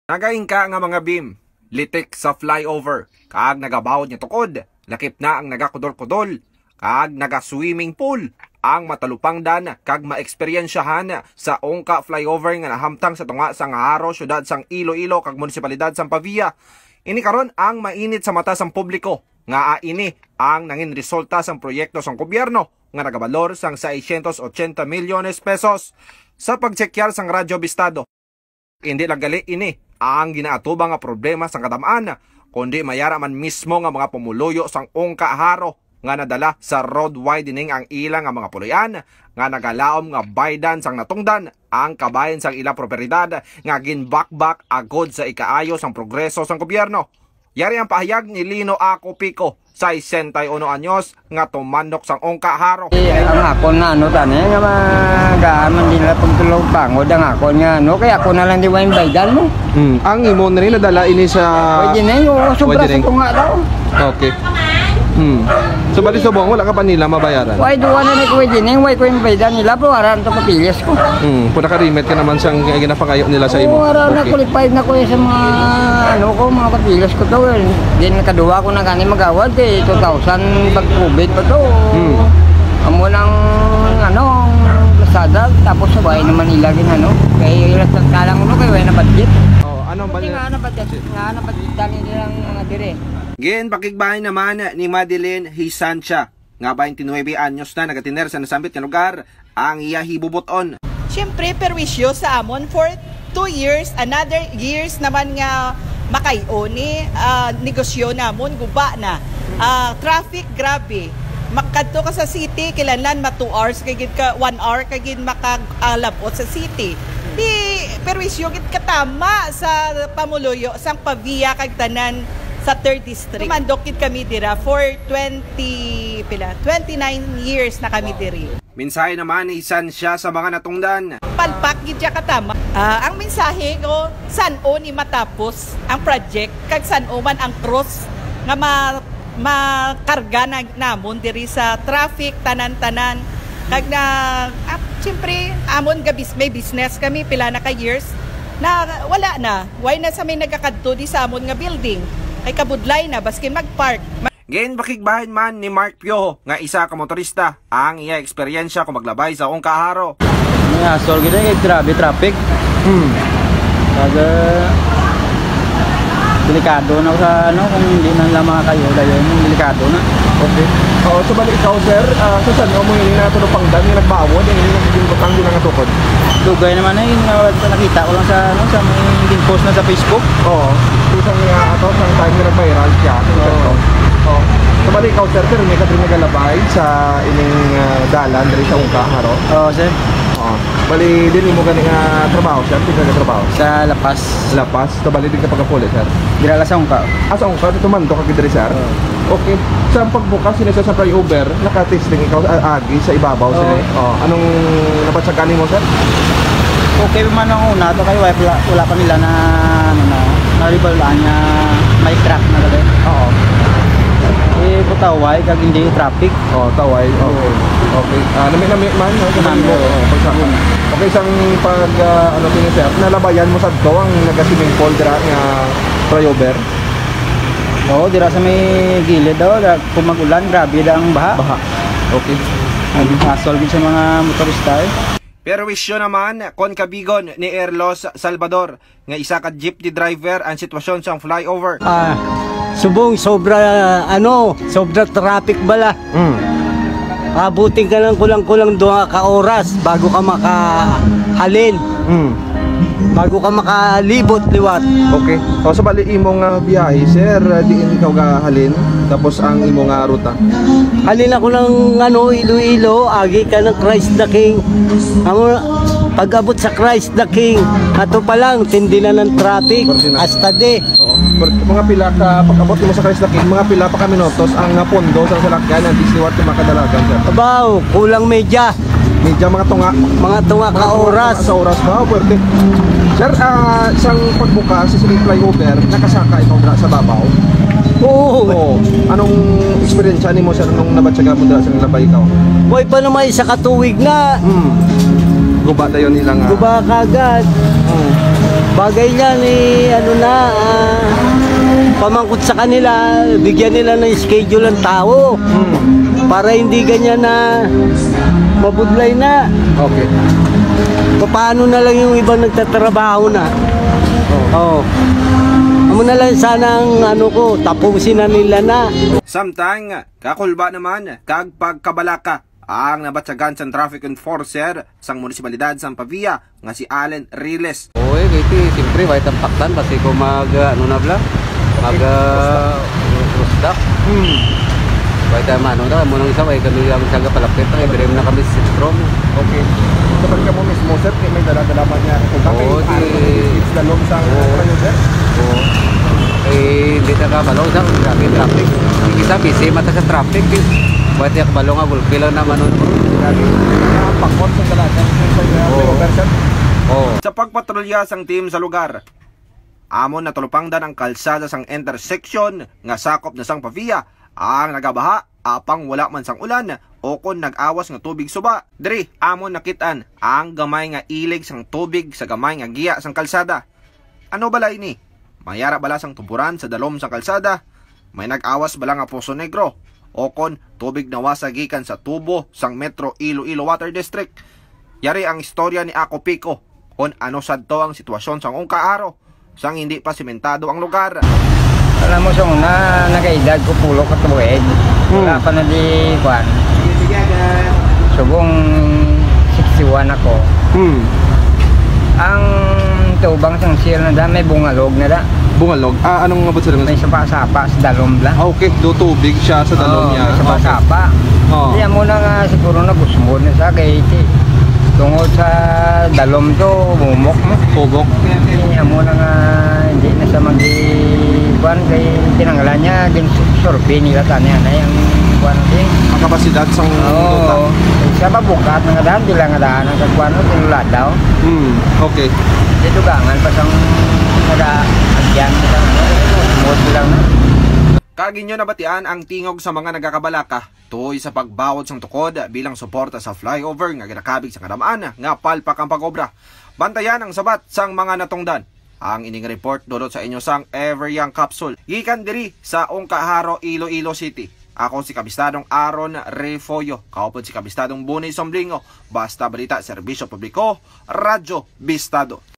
Nagaingka nga mga beam, litik sa flyover, kag nagabawod niya tukod, lakip na ang nagakudol-kudol, kag naga-swimming pool, ang matalupang dan, kag maeksperiensyahan sa ongka flyover nga nahamtang sa tunga sang Haro, syudad sang Iloilo, kag munisipalidad sang Pavia. Ini karon ang mainit sa mata sang publiko, nga ini ang nangin resulta sang proyekto sang gobyerno, nga nagabalor sang 680 milyones pesos. Sa pagtsekyar sang Radyo Bistado, hindi lang gali ini ang ginaatubang nga problema sang kadamaan, kundi mayara man mismo nga mga pumuluyo sang ongka Haro nga nadala sa road widening ang ilang nga mga puluyan nga nagalaom nga baydan sang natungdan ang kabayan sang ilang propiedad nga ginbakbak agod sa ikaayo sang progreso sang gobyerno. Yari ang pahayag ni Lino Ako Pico, 61 anyos, nga tumandok sang ongka Haro. Ang akon nga ano tani nga magaman din nila pagtulog pangod ang akon nga ano kaya ako na lang di wain baydan mo. Ang imo na rin nadala ini sa pwede na yung sobra sa tunga daw. Okay. So bali subong wala ka pa nila mabayaran. Why duwa na ni pwede na way ko yung baydan nila po aran to papilis ko. Puna ka remit ka naman sang ginapangayo nila sa imo. Aran na qualified na ko sa mga ano ko mga papilis ko daw. Din nakaduwa ko na gani magawad 2000 pag COVID pa to. Amo lang ano Lazada tapos sa bahay naman nila gin ano. Kay kalang uno kay way na budget. Anong ba nga na budget dali nilang mga dire. Gin pakigbahay naman ni Madeline Hisancia, nga 29 anyos na nagatiner sa nasambit nga lugar, ang iya hibubuton. Siyempre perwisyo sa amon for 2 years, another years naman nga makayo ni negosyo namon guba na. Traffic grabe. Makadto ka sa city kilanlan ma 2 hours kagid ka 1 hour kagid makalabot sa city. Di perwisyo gid katama sa pamuluyo sang Pavia kag tanan sa 3rd district. Mandokit kami dira for 29 years na kami diri. Mensahe naman ni Hisancia sa mga natungdan. Palpak gid ya katama. Ang mensahe ko san-o ni matapos ang project kag san-o man ang cross nga makarga na namon diri sa traffic tanan-tanan kag na siyempre amon gabis may business kami pila na ka years na wala na. Why na sa may nagakadto di sa amon nga building? Ay kabudlay na baskin magpark. Gain bakigbahin man ni Mark Piojo nga isa ka motorista ang iya eksperyensya kung maglabay sa ongka Haro. Sol gid kay grabe traffic. Kaga delikado na sa ano kung hindi na lang mga kayo dayon delikado na. Okay. So bali ikaw sir, sa saan mo ini na tulo pang dami nagbawod ang ini naging butang din ang tukod. Dugay naman ay nakita ko lang sa ano sa may post na sa Facebook. Oo. Isang ato sang time na viral siya. Oo. So bali ikaw sir, may kadri nagalabay sa ining dalan diri sa ongka Haro. Oo sir. Oo. Bali din mo gani nga trabaho sir, tinggal nga trabaho. Sa Lapas. Lapas. So bali din ka pagkapuli sir. Dira la sa ongka. Sa ongka dito man to ka diri sir. Okay. Sa pagbukas sinisa sa flyover, naka-testing ikaw agi sa ibabaw sir. Anong napatsaganin mo sir? Okay man ang una to kay wala pa nila na ano na ribalaan niya may crack na gado. Oo. Putaway kag hindi traffic. Taway. Okay. Okay. Nami man pagsakon. Okay sang pag ano tingin sir, nalabayan mo sadto ang naga-swimming pool dira nga flyover. Oo, dira sa may gilid daw, kung mag-ulan, grabe daw ang baha. Okay. Hassle din sa mga motorista eh. Pero wisyo naman, kon kabigon ni Erlos Salvador, nga isa ka jeepney driver ang sitwasyon sa flyover. Subong, sobra traffic bala. Abutin ka lang kulang-kulang 2 ka oras bago ka makahalin. Bago ka makalibot liwat. Okay. So bali imong biyahe sir, diin ikaw gahalin tapos ang imong ruta. Halin ako ng Iloilo, agi ka ng Christ the King. Pag-abot sa Christ the King, ato pa lang tindi na ng traffic hasta de. Mga pila ka pag-abot mo sa Christ the King, mga pila pa ka minutos ang pondo sa salakyan ang disliwat yung makadalagan sir. Abaw, kulang medya mga tunga ka oras. Sa oras ba? Pwede. Sir, isang pagbukas sa flyover, nakasaka ikaw dra sa babaw? Oo. Anong experience mo sir nung nabatsaga mo dra sa labay ikaw? Boy pa naman isa katuwig na. Guba dayon ilang Guba kagad. bagay niyan pamangkot sa kanila, bigyan nila ng schedule ng tao. Para hindi ganyan na mabudlay na. Okay. Paano na lang yung ibang nagtatrabaho na? Oo. Amo na lang sana ang tapusin na nila na. Samtang, kakulba naman, kag pagkabalaka, ang nabatsagan sa traffic enforcer sang munisipalidad sa Pavia nga si Allen Riles. Oy, kiti siyempre way tampaktan basi ko rusdak. Way tama na mo nang isa way kami ang saga palapit ay birem na kami sa sentrum. Okay. Kapag ka mo mismo, sir, may dala-dala man niya. Oo, it's the long sang sir. Oo. Hindi na ka balong sa traffic. Isa busy mata sa traffic. Pwede ako balong nga gulpilo naman nun. Pakot sa dalasan sa Oo. Sa pagpatrolya sang team sa lugar, amon natulupangdan ang kalsada sang intersection nga sakop na sang Pavia ang nagabaha apang wala man sang ulan o kon nag-awas nga tubig suba. Diri amon nakitaan ang gamay nga ilig sang tubig sa gamay nga giya sang kalsada. Ano bala ini? Mayara bala sang tuburan sa dalom sang kalsada? May nag-awas bala nga Poso Negro? O kon tubig na wasagikan sa tubo sang Metro Iloilo Water District? Yari ang istorya ni Ako Pico kung ano sadto ang sitwasyon sang Ungkaaro sang hindi pa simentado ang lugar. Alam mo sa una, nag-edad ko pulo ka tuwid. Wala pa na di kwan. Subong 61 ako. Ang tubang sang sir na da, may bungalog na da. Bungalog? Anong nga ba sila? May sapa-sapa sa dalom la. Okay, do tubig siya sa dalom niya. May sapa-sapa. Kaya mo na nga siguro na gusmod na sa gaiti. Tungod sa dalom to, bumok mo. Pugok? Kaya mo na nga hindi na sa mag-iwan kay tinanggalan niya, ginsurpi nila tanya na yung kuwan din. Ang kapasidad sang Oo. Sa mabukat na nga daan, di lang nga daan ang kagkuhan mo, tinulad daw. Okay. Dito gangan pa sang nag-agyan sa smooth lang na. Kaginyo nabatian ang tingog sa mga nagakabalaka tuoy sa pagbawod sang tukod bilang suporta sa flyover nga ginakabig sa kadamaan nga palpak ang pag-obra. Bantayan ang sabat sang mga natungdan. Ang ining report dodot sa inyo sang Ever Young Capsule. Gikan diri sa Ungkaaro, Iloilo City. Ako si Kabistadong Aaron Refoyo. Kaupod si Kabistadong Bunay Somblingo. Basta balita, serbisyo publiko, Radyo Bistado.